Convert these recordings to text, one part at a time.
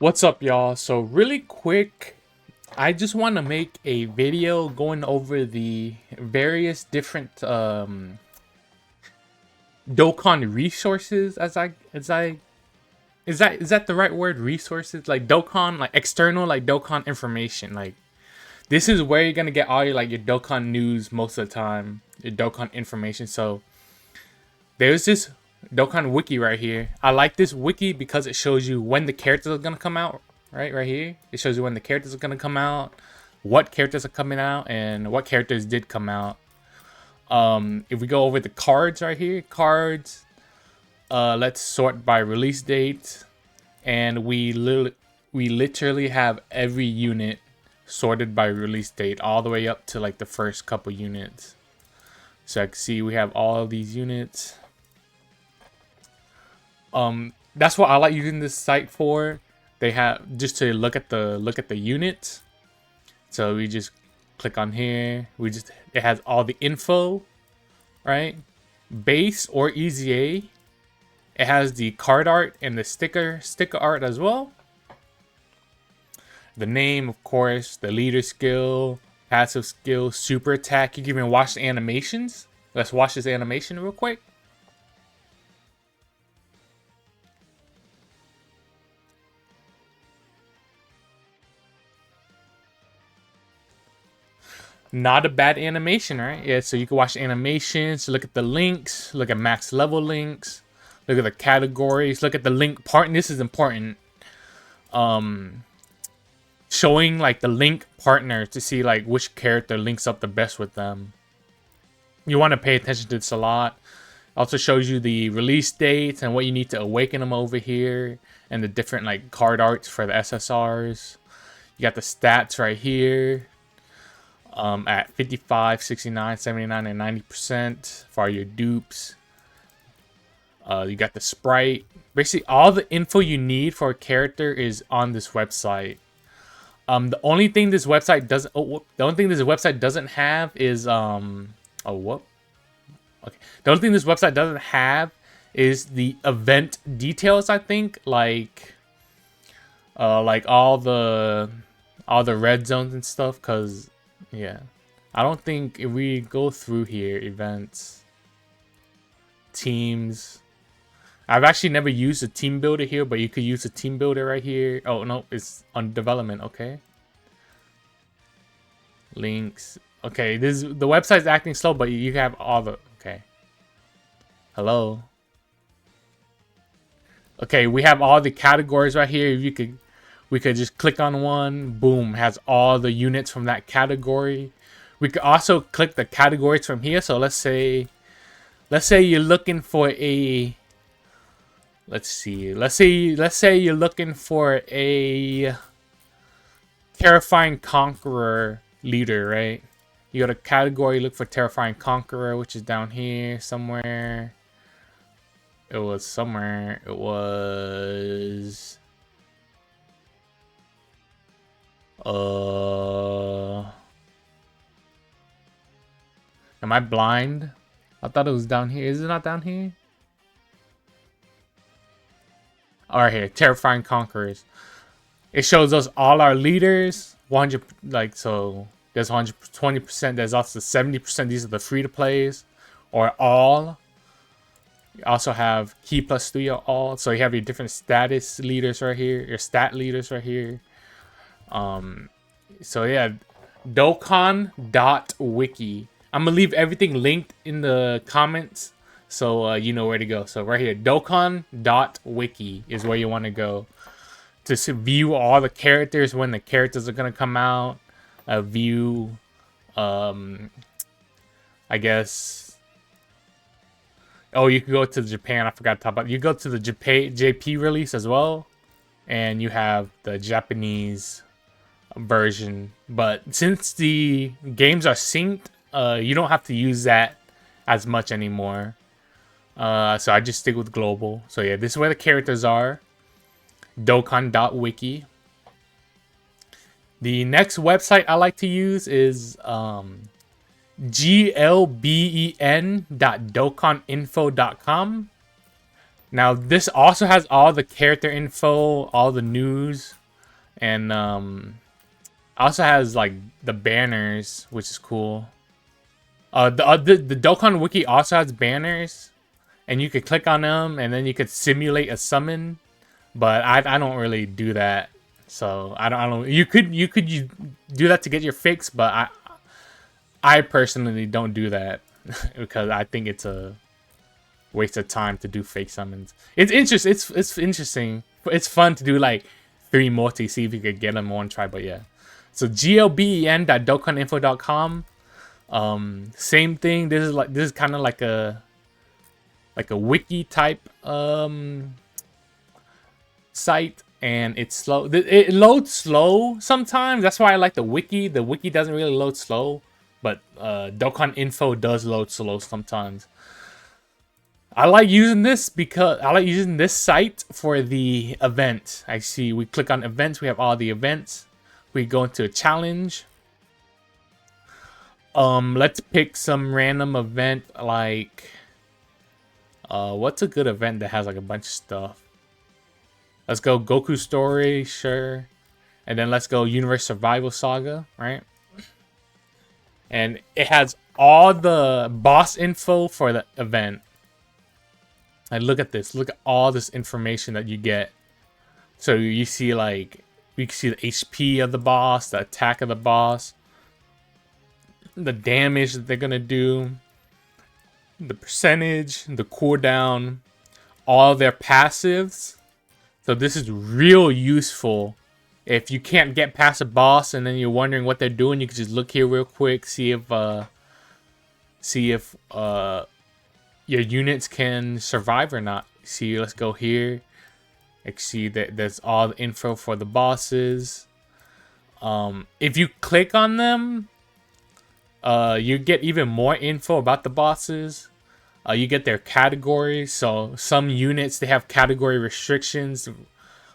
What's up, y'all? So really quick, I just want to make a video going over the various different Dokkan resources is that the right word, resources? Like Dokkan, like external, like Dokkan information. Like this is where you're gonna get all your Dokkan news most of the time, your Dokkan information. So there's this Dokkan wiki right here. I like this wiki because it shows you when the characters are gonna come out. Right here, it shows you when the characters are gonna come out, what characters are coming out, and what characters did come out. If we go over the cards right here, cards. Let's sort by release date, and we literally have every unit sorted by release date, all the way up to like the first couple units. So I can see we have all of these units. That's what I like using this site for. They have just to look at the units. So we just click on here. It has all the info, right? Base or EZA. It has the card art and the sticker art as well. The name, of course, the leader skill, passive skill, super attack. You can even watch the animations. Let's watch this animation real quick. Not a bad animation, right? Yeah, so you can watch animations, look at the links, look at max level links, look at the categories, look at the link part. And this is important. Showing like the link partner to see like which character links up the best with them. You want to pay attention to this a lot. Also shows you the release dates and what you need to awaken them over here, and the different like card arts for the SSRs. You got the stats right here. At 55, 69, 79, and 90% for your dupes. You got the sprite. Basically, all the info you need for a character is on this website. The only thing this website doesn't have is Okay. The only thing this website doesn't have is the event details. I think like all the red zones and stuff, cause yeah, I don't think if we go through here, events, teams. I've actually never used a team builder here, but you could use a team builder right here. Oh no, it's on development. Okay. Links. Okay, the website's acting slow, but you have all the okay. Hello. Okay, we have all the categories right here. We could just click on one, boom, has all the units from that category. We could also click the categories from here. So let's say you're looking for a let's say you're looking for a Terrifying Conqueror leader, right? You go to category, look for Terrifying Conqueror, which is down here somewhere. It was am I blind? I thought it was down here. Is it not down here? Alright, here, Terrifying Conquerors. It shows us all our leaders. 100, like, so there's 120%. There's also 70%. These are the free to plays or all. You also have key plus 3 or all. So you have your different status leaders right here, your stat leaders right here. So yeah, Dokkan.wiki. I'm gonna leave everything linked in the comments, so you know where to go. So right here, Dokkan.wiki is where you want to go to view all the characters, when the characters are gonna come out. View, I guess. Oh, you can go to Japan. I forgot to talk about. You go to the JP release as well, and you have the Japanese version. But since the games are synced, you don't have to use that as much anymore. So I just stick with global. So yeah, this is where the characters are. Dokkan.wiki. The next website I like to use is glben.dokkaninfo.com. Now this also has all the character info, all the news, and also has like the banners, which is cool. The Dokkan Wiki also has banners, and you could click on them, and then you could simulate a summon. But I don't really do that, so I don't. You could do that to get your fix, but I personally don't do that because I think it's a waste of time to do fake summons. It's interesting. It's interesting. It's fun to do like 3 multi, see if you could get them one try. But yeah, so glben.dokkaninfo.com. Same thing. This is kind of like a wiki type site, and it's slow. It loads slow sometimes. That's why I like the wiki. The wiki doesn't really load slow, but Dokkan Info does load slow sometimes. I like using this because I like using this site for the event. I see we click on events, we have all the events. We go into a challenge. Let's pick some random event like what's a good event that has like a bunch of stuff? Let's go Goku Story, sure. And then let's go Universe Survival Saga, right? And it has all the boss info for the event. And look at this. Look at all this information that you get. So you see like, you can see the HP of the boss, the attack of the boss, the damage that they're going to do, the percentage, the cooldown, all their passives. So this is real useful. If you can't get past a boss and then you're wondering what they're doing, you can just look here real quick, see if your units can survive or not. See, let's go here. I see that there's all the info for the bosses. If you click on them, you get even more info about the bosses. You get their categories. So some units, they have category restrictions,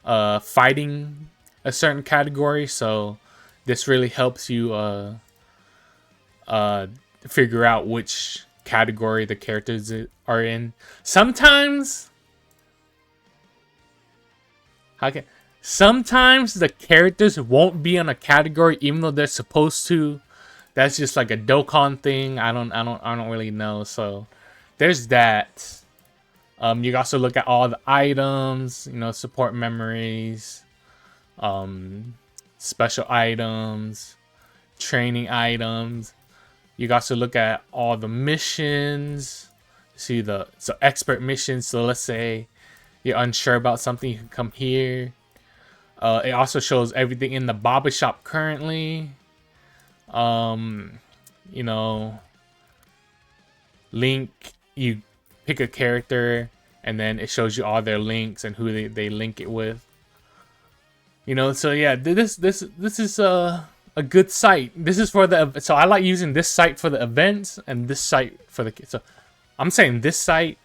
fighting a certain category. So this really helps you figure out which category the characters are in. Sometimes sometimes the characters won't be on a category even though they're supposed to. That's just like a Dokkan thing. I don't really know. So there's that. You can also look at all the items, you know, support memories, special items, training items. You can also look at all the missions. See so expert missions. So let's say you're unsure about something, you can come here. It also shows everything in the Baba shop currently. You know, link, you pick a character and then it shows you all their links and who they link it with. You know, so yeah, this is a good site. This is for the, so I like using this site for the events and this site for the, so I'm saying this site.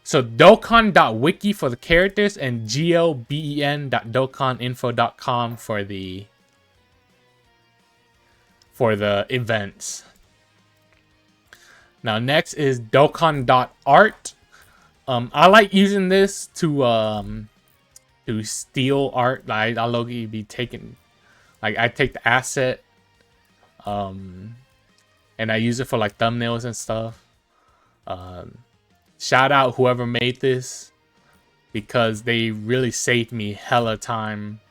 So dokkan.wiki for the characters and glben.dokkaninfo.com for the events. Now next is dokkan.art. I like using this to steal art. Like I'll low-key be taking, like I take the asset, and I use it for like thumbnails and stuff. Shout out whoever made this because they really saved me hella time.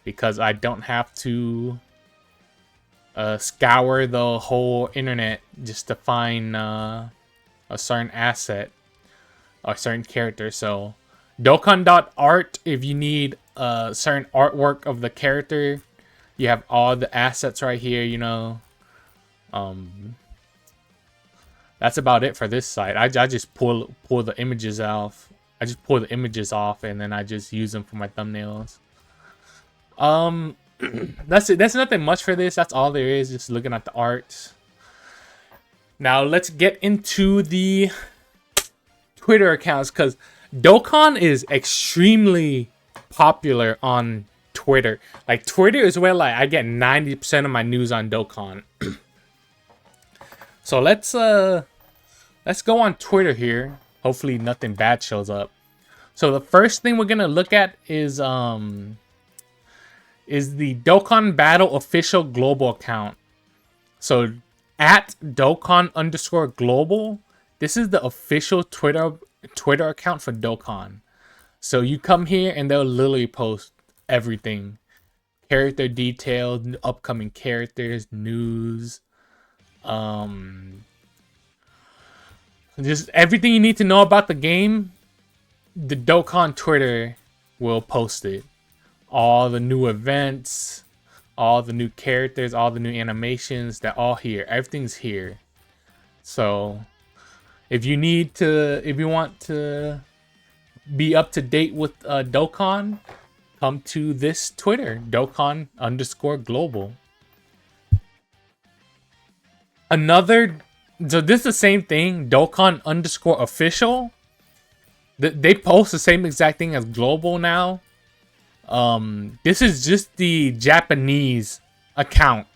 Because I don't have to scour the whole internet just to find a certain asset or a certain character. So dokkan.art, if you need a certain artwork of the character, you have all the assets right here, you know. That's about it for this site. I just pull the images off. I just pull the images off and then I just use them for my thumbnails. That's it. That's nothing much for this. That's all there is. Just looking at the art. Now let's get into the Twitter accounts because Dokkan is extremely popular on Twitter. Like Twitter is where like I get 90% of my news on Dokkan. So let's go on Twitter here. Hopefully nothing bad shows up. So the first thing we're gonna look at is the Dokkan Battle official global account. So at Dokkan_global, this is the official Twitter account for Dokkan. So you come here and they'll literally post everything. Character details, upcoming characters, news, just everything you need to know about the game. The Dokkan Twitter will post it. All the new events, all the new characters, all the new animations, they're all here. Everything's here. So if you want to be up to date with Dokkan, come to this Twitter, Dokkan_global. So this is the same thing, Dokkan_official. They post the same exact thing as global now. This is just the Japanese account.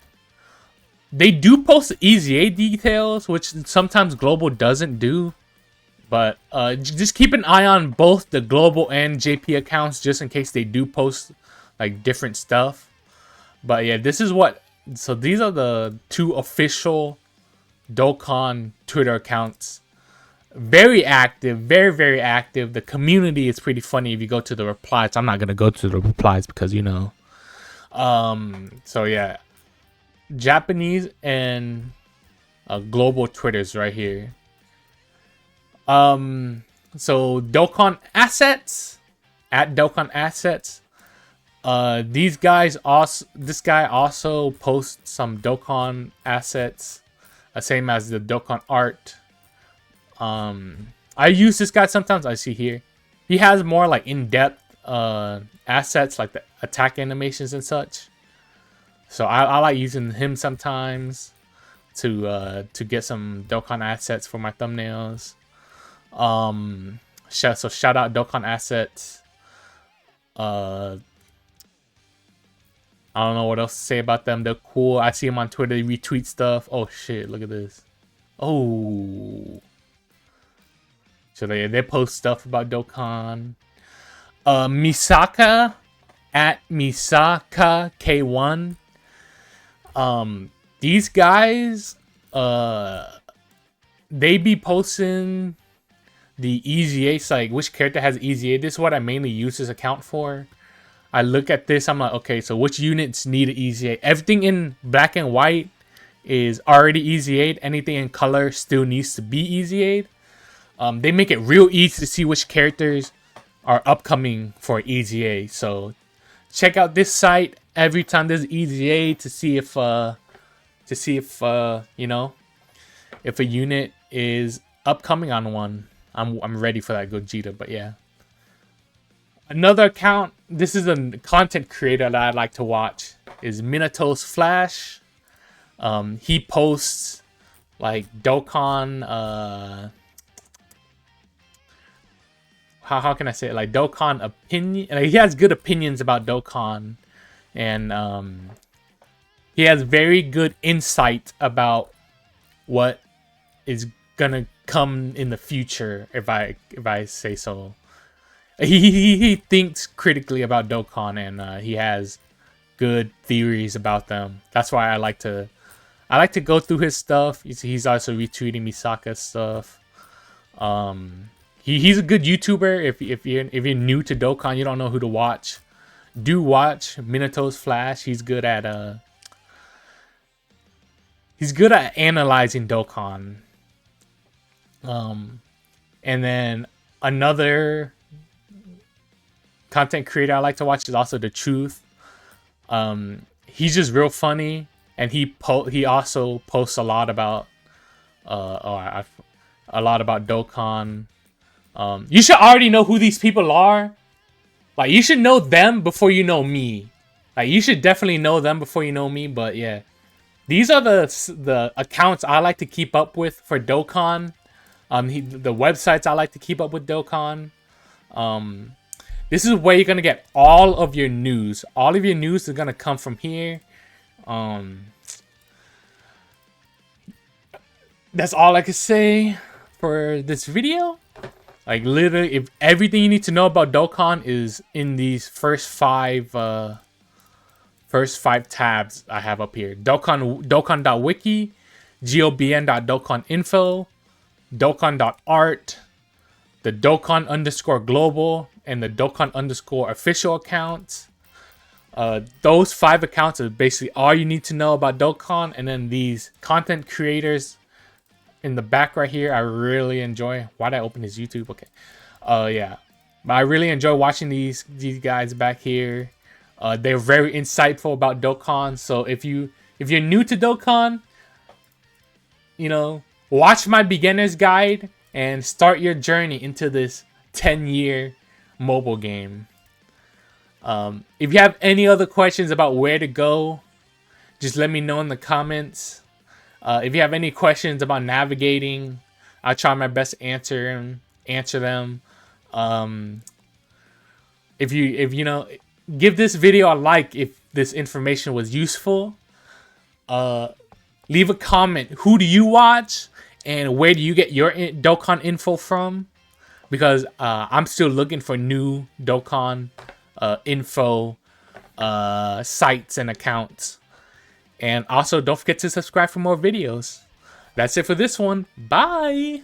They do post EZA details, which sometimes global doesn't do. But just keep an eye on both the global and JP accounts just in case they do post like different stuff. But yeah, so these are the two official Dokkan Twitter accounts. Very active, very, very active. The community is pretty funny if you go to the replies. I'm not going to go to the replies because, you know. So yeah, Japanese and global Twitters right here. So Dokkan Assets, at Dokkan Assets. This guy also posts some Dokkan assets, same as the Dokkan art. I use this guy sometimes. I see here he has more like in-depth assets, like the attack animations and such. So I like using him sometimes to get some Dokkan assets for my thumbnails. So shout out Dokkan Assets. I don't know what else to say about them. They're cool. I see them on Twitter. They retweet stuff. Oh shit! Look at this. Oh. So they post stuff about Dokkan. Misaka at Misaka K1. These guys, they be posting the EZA, like which character has EZA. This is what I mainly use this account for. I look at this, I'm like, okay, so which units need an EZA? Everything in black and white is already EZA'd. Anything in color still needs to be EZA'd. They make it real easy to see which characters are upcoming for EZA. So check out this site every time there's EZA to see if you know, if a unit is upcoming on one. I'm ready for that Gogeta, but yeah. Another account, this is a content creator that I like to watch, is Minato's Flash. He posts like Dokkan, how can I say it? Like Dokkan opinion. Like, he has good opinions about Dokkan, and he has very good insight about what is gonna come in the future. If I say so, he thinks critically about Dokkan, and he has good theories about them. That's why I like to go through his stuff. He's also retweeting Misaka's stuff. He's a good YouTuber. If you're new to Dokkan, you don't know who to watch, do watch Minato's Flash. He's good at analyzing Dokkan. And then another content creator I like to watch is also The Truth. He's just real funny, and he also posts a lot about Dokkan. You should already know who these people are. Like, you should know them before you know me. Like, you should definitely know them before you know me. But yeah, these are the accounts I like to keep up with for Dokkan. The websites I like to keep up with Dokkan. This is where you're gonna get all of your news. All of your news is gonna come from here. That's all I can say for this video. Like literally, if everything you need to know about Dokkan is in these first five tabs I have up here. Dokkan.wiki, gobn.dokkaninfo, Dokkan.art, the Dokkan_global, and the Dokkan_official accounts. Those 5 accounts are basically all you need to know about Dokkan, and then these content creators in the back right here, I really enjoy. Why'd I open his YouTube? Okay. Yeah. But I really enjoy watching these guys back here. They're very insightful about Dokkan. So if you're new to Dokkan, you know, watch my beginner's guide and start your journey into this 10-year mobile game. If you have any other questions about where to go, just let me know in the comments. If you have any questions about navigating, I'll try my best to answer them. If you know, give this video a like if this information was useful. Leave a comment. Who do you watch, and where do you get your Dokkan info from? Because I'm still looking for new Dokkan info sites and accounts. And also, don't forget to subscribe for more videos. That's it for this one. Bye!